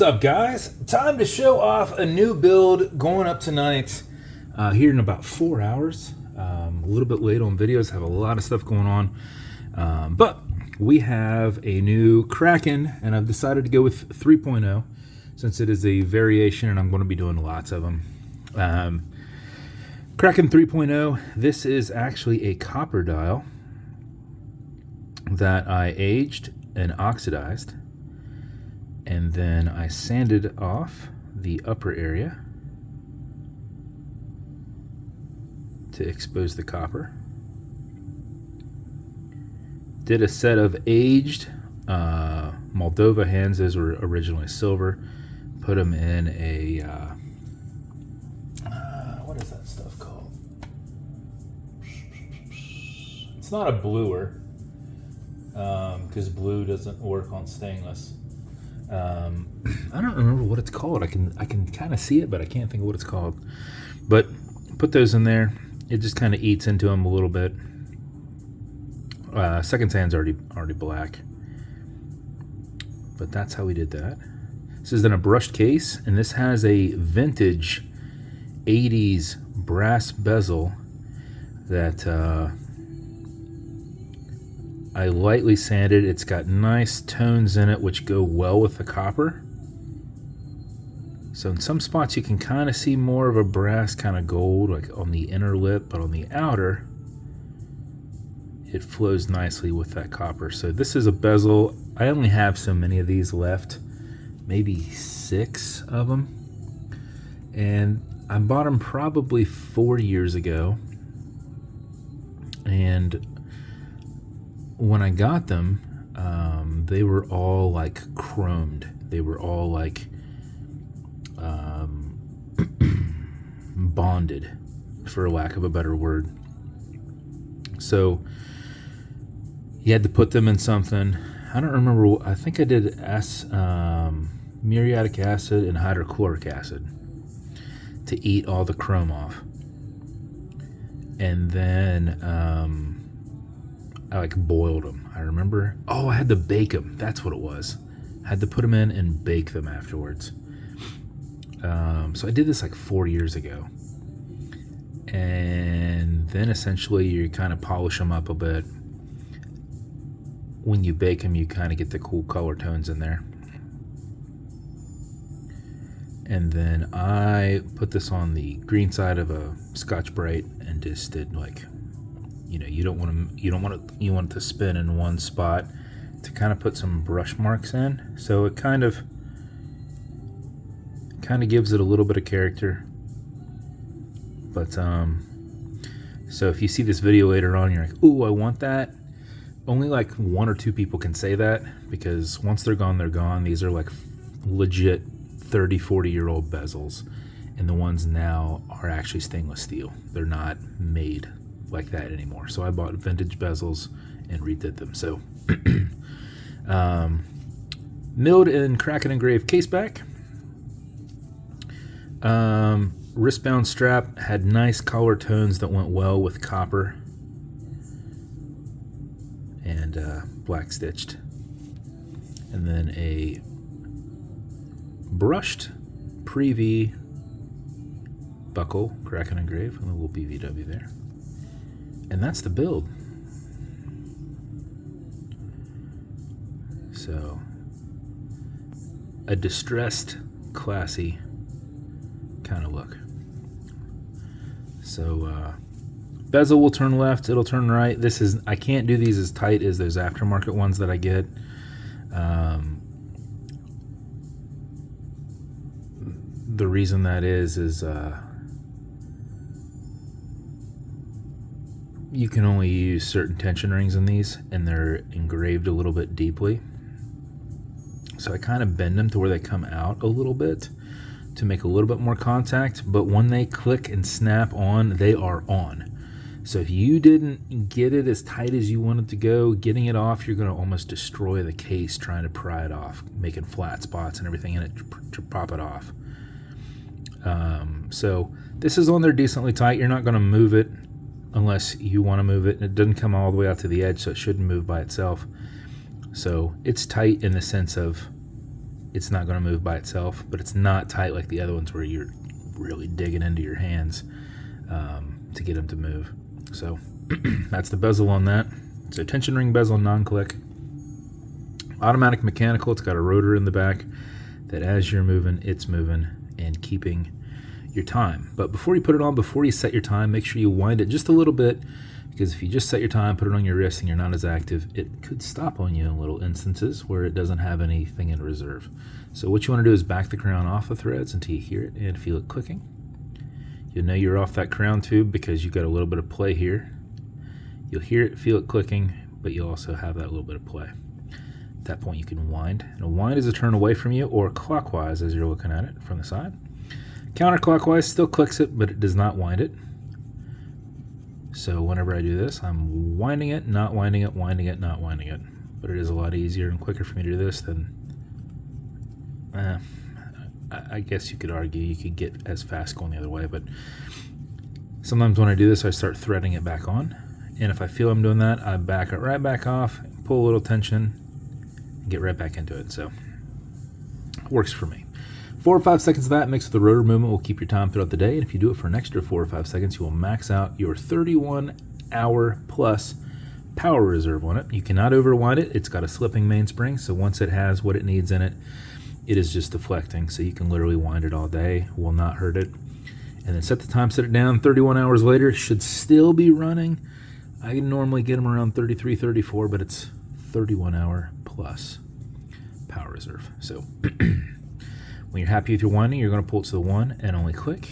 up, guys? Time to show off a new build going up tonight here in about 4 hours. A little bit late on videos, have a lot of stuff going on, but we have a new Kraken, and I've decided to go with 3.0 since it is a variation and I'm going to be doing lots of them. Kraken 3.0, this is actually a copper dial that I aged and oxidized, and then I sanded off the upper area to expose the copper. Did a set of aged Moldova hands. Those were originally silver. Put them in a what is that stuff called? It's not a bluer, because blue doesn't work on stainless. I don't remember what it's called. I can kind of see it, but I can't think of what it's called. But put those in there. It just kind of eats into them a little bit. Second sand's already black, but that's how we did that. This is in a brushed case, and this has a vintage 80s brass bezel that I lightly sanded. It's got nice tones in it which go well with the copper. So in some spots you can kind of see more of a brass kind of gold, like on the inner lip, but on the outer it flows nicely with that copper. So this is a bezel. I only have so many of these left, maybe 6 of them, and I bought them probably 4 years ago. And when I got them, they were all like chromed. They were all like bonded, for lack of a better word. So you had to put them in something. I don't remember. I think I did muriatic acid and hydrochloric acid to eat all the chrome off. And then I like boiled them. I remember. Oh, I had to bake them. That's what it was. I had to put them in and bake them afterwards. So I did this like 4 years ago. And then essentially you kind of polish them up a bit. When you bake them, you kind of get the cool color tones in there. And then I put this on the green side of a Scotch Brite and just did like, you want it to spin in one spot to kind of put some brush marks in. So it kind of gives it a little bit of character. But so if you see this video later on, you're like, ooh, I want that. Only like 1 or 2 people can say that, because once they're gone, they're gone. These are like legit 30, 40-year-old bezels, and the ones now are actually stainless steel. They're not made like that anymore. So I bought vintage bezels and redid them. So milled in Kraken engraved caseback. Wristbound strap had nice color tones that went well with copper, and black stitched. And then a brushed pre-V buckle, Kraken engraved, and a little BVW there. And that's the build. So a distressed, classy kind of look. So bezel will turn left, it'll turn right. I can't do these as tight as those aftermarket ones that I get. The reason that is you can only use certain tension rings in these, and they're engraved a little bit deeply. So I kind of bend them to where they come out a little bit to make a little bit more contact, but when they click and snap on, they are on. So if you didn't get it as tight as you wanted to go, getting it off, you're going to almost destroy the case trying to pry it off, making flat spots and everything in it to pop it off. So this is on there decently tight. You're not going to move it unless you want to move it. It doesn't come all the way out to the edge, so it shouldn't move by itself. So it's tight in the sense of it's not going to move by itself, but it's not tight like the other ones where you're really digging into your hands to get them to move. So that's the bezel on that. So tension ring bezel, non-click. Automatic mechanical, it's got a rotor in the back that as you're moving, it's moving and keeping your time. But before you put it on, before you set your time, make sure you wind it just a little bit, because if you just set your time, put it on your wrist, and you're not as active, it could stop on you in little instances where it doesn't have anything in reserve. So what you want to do is back the crown off the threads until you hear it and feel it clicking. You'll know you're off that crown tube because you've got a little bit of play here. You'll hear it, feel it clicking, but you'll also have that little bit of play. At that point you can wind. And a wind is a turn away from you or clockwise as you're looking at it from the side. Counterclockwise still clicks it, but it does not wind it. So whenever I do this, I'm winding it, not winding it, winding it, not winding it. But it is a lot easier and quicker for me to do this than, I guess you could argue you could get as fast going the other way, but sometimes when I do this, I start threading it back on. And if I feel I'm doing that, I back it right back off, pull a little tension, and get right back into it. So it works for me. 4 or 5 seconds of that mixed with the rotor movement will keep your time throughout the day. And if you do it for an extra 4 or 5 seconds, you will max out your 31-hour plus power reserve on it. You cannot overwind it. It's got a slipping mainspring, so once it has what it needs in it, it is just deflecting. So you can literally wind it all day, will not hurt it. And then set the time, set it down. 31 hours later, it should still be running. I normally get them around 33, 34, but it's 31-hour plus power reserve. So when you're happy with your winding, you're going to pull it to the 1 and only click.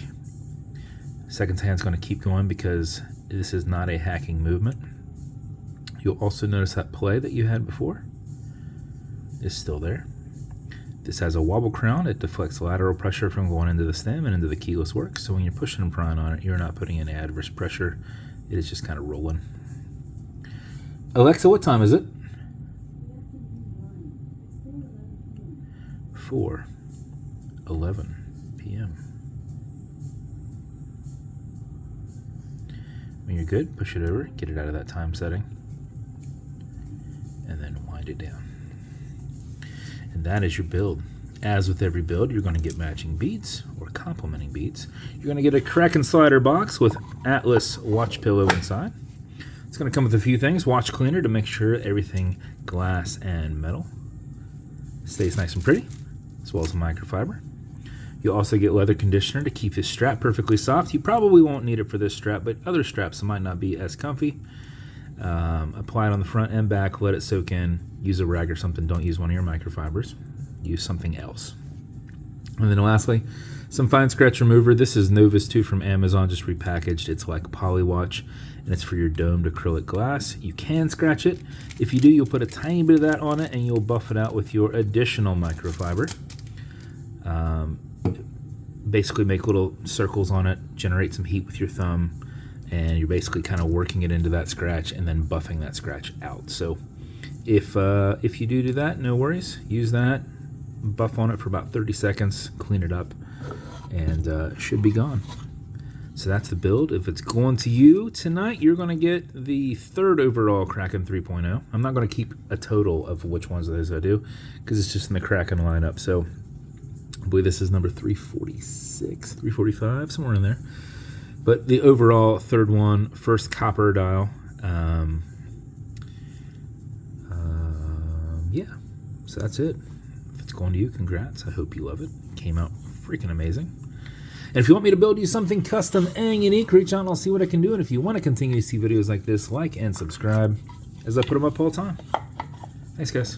Second hand's going to keep going because this is not a hacking movement. You'll also notice that play that you had before is still there. This has a wobble crown. It deflects lateral pressure from going into the stem and into the keyless work. So when you're pushing and prying on it, you're not putting any adverse pressure. It is just kind of rolling. Alexa, what time is it? 4:11 p.m. When you're good, push it over, get it out of that time setting, and then wind it down. And that is your build. As with every build, you're going to get matching beads or complementing beads. You're going to get a Kraken slider box with Atlas watch pillow inside. It's going to come with a few things. Watch cleaner to make sure everything glass and metal stays nice and pretty, as well as a microfiber. You'll also get leather conditioner to keep this strap perfectly soft. You probably won't need it for this strap, but other straps might not be as comfy. Apply it on the front and back, let it soak in. Use a rag or something. Don't use one of your microfibers. Use something else. And then lastly, some fine scratch remover. This is Novus 2 from Amazon, just repackaged. It's like Polywatch, and it's for your domed acrylic glass. You can scratch it. If you do, you'll put a tiny bit of that on it, and you'll buff it out with your additional microfiber. Basically make little circles on it, generate some heat with your thumb, and you're basically kind of working it into that scratch and then buffing that scratch out. So if you do that, no worries. Use that, buff on it for about 30 seconds, clean it up, and it should be gone. So that's the build. If it's going to you tonight, you're going to get the 3rd overall Kraken 3.0. I'm not going to keep a total of which ones of those I do because it's just in the Kraken lineup. So I believe this is number 346, 345, somewhere in there. But the overall 3rd one, first copper dial. Yeah, so that's it. If it's going to you, congrats. I hope you love it. Came out freaking amazing. And if you want me to build you something custom and unique, reach out and I'll see what I can do. And if you want to continue to see videos like this, like and subscribe as I put them up all the time. Thanks, guys.